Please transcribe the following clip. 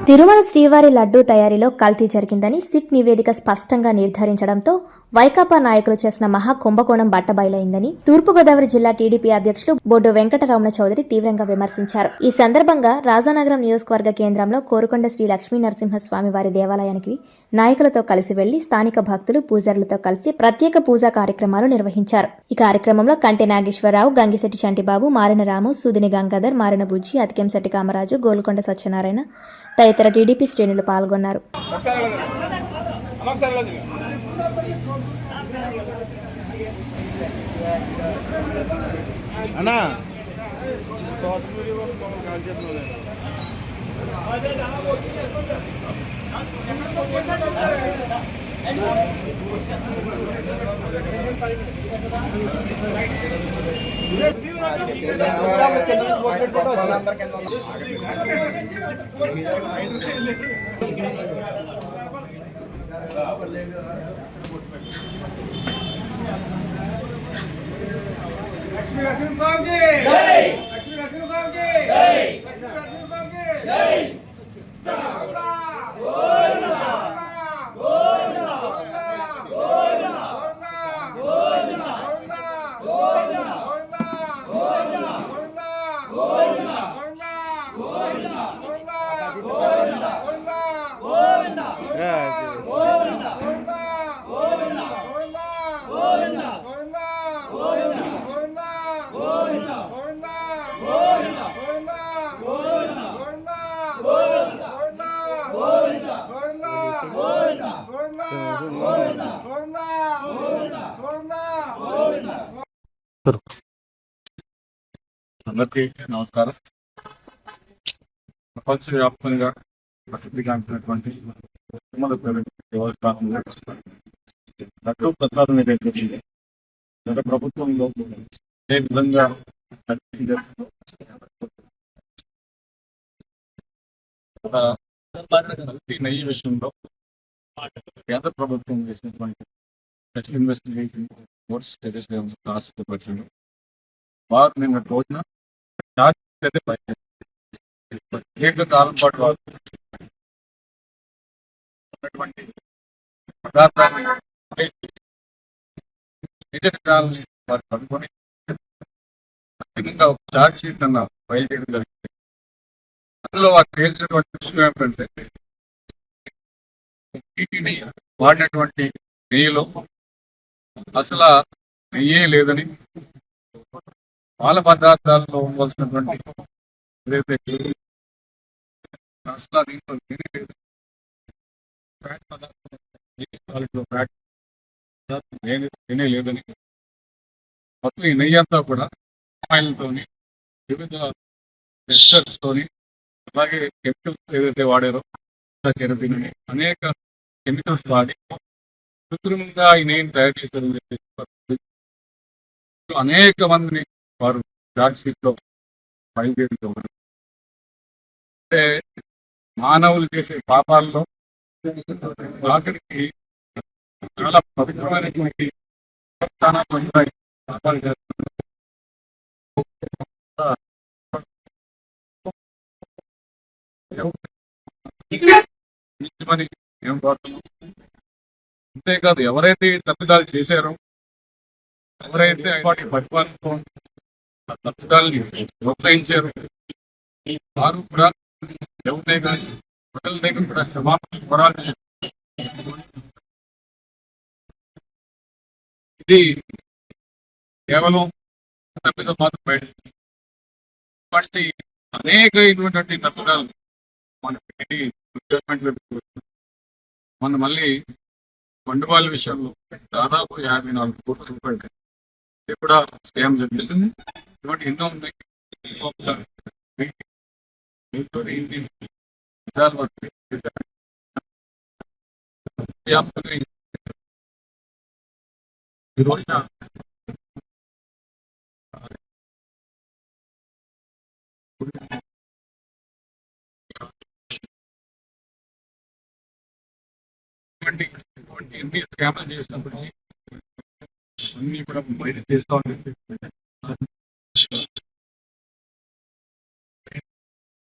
తిరుమల శ్రీవారి లడ్డూ తయారీలో కల్తీ జరిగిందని సిట్ నివేదిక స్పష్టంగా నిర్ధారించడంతో వైకాపా నాయకులు చేసిన మహా కుంభకోణం బట్టబయలైందని తూర్పుగోదావరి జిల్లా టీడీపీ అధ్యక్షులు బొడ్డు వెంకటరమణ చౌదరి తీవ్రంగా విమర్శించారు. ఈ సందర్భంగా రాజానగరం నియోజకవర్గ కేంద్రంలో కోరుకొండ శ్రీ లక్ష్మీ నరసింహస్వామి వారి దేవాలయానికి నాయకులతో కలిసి వెళ్లి స్థానిక భక్తులు పూజారులతో కలిసి ప్రత్యేక పూజా కార్యక్రమాలు నిర్వహించారు. ఈ కార్యక్రమంలో కంటి నాగేశ్వరరావు, గంగిశెట్టి చంటిబాబు, మారిన రాము, సూదిని గంగాధర్, మారిన బుజ్జి, అతికెంశెట్టి కామరాజు, గోల్కొండ సత్యనారాయణ తదితర టీడీపీ శ్రేణులు పాల్గొన్నారు. లక్ష్మీ నరసింహ స్వామికి జై, లక్ష్మీ నరసింహ స్వామికి జై, లక్ష్మీ నరసింహ స్వామికి జై. అందరికీ నమస్కారం. ప్రపంచవ్యాప్తంగా ప్రసిద్ధిగాంచినటువంటి తిరుమల దేవస్థానంలో లడ్డూ ప్రసాదం ఏదైతే గత ప్రభుత్వంలో ఏ విధంగా నెయ్యి విషయంలో కేంద్ర ప్రభుత్వం చేసినటువంటి స్పెషల్ ఇన్వెస్టిగేషన్ ఫోర్స్ రాష్ట్రపతులు వారు నిన్న రోజున దీర్ఘకాలం పాటు వారు ఉన్నటువంటి పదార్థాన్ని నిజాన్ని వారు కనుక్కొని ఒక చార్జ్ షీట్ అన్న ఫైల్ చేయడం జరిగింది. అందులో వారు తేల్చినటువంటి విషయం ఏమిటంటే వీటిని వాడినటువంటి నెయ్యిలో అసలు నెయ్యే లేదని, పాల పదార్థాల్లో ఉండవలసినటువంటి ఏదైతే అసలు దీంట్లో నేనే లేదని, మొత్తం ఈ నెయ్యి అంతా కూడా ఆయిల్తోని వివిధ టెక్స్చర్స్తోని అలాగే కెమికల్స్ ఏదైతే వాడారో కెరటిన్ అనేక కెమికల్స్ వాడి కృత్రిమంగా ఈ నెయ్యిని తయారు చేశారు. అనేక మందిని వారు చార్జ్ షీట్ లో ఫైల్ చేయడం అంటే మానవులు చేసే పాపాల్లో ఆఖరికి చాలా పవిత్రమైనటువంటి పాపాలు చేస్తున్నారు. ఏం కోరుతున్నాం అంతేకాదు, ఎవరైతే తప్పిదాలు చేశారో, ఎవరైతే వాటి పరిపాలనతో తప్పిదాలని ప్రోత్సహించారు, వారు కూడా ఎవరినే కానీ ప్రజల దగ్గర కూడా క్షమాపణ కోరాలి. ఇది కేవలం తప్పిదం మాత్రం బయట అనేకమైనటువంటి తప్పిదాలు మనకి మన మళ్ళీ బండువాళ్ళ విషయంలో దాదాపు 54 కోట్ల రూపాయలు కూడా స్కామ్ జరిగింది. ఇటువంటి ఎన్నో ఉన్నాయి. ఈ రోజున ఎన్ని స్కామ్లు చేసినప్పటికీ అన్ని కూడా బయట చేస్తూ ఉంటుంది.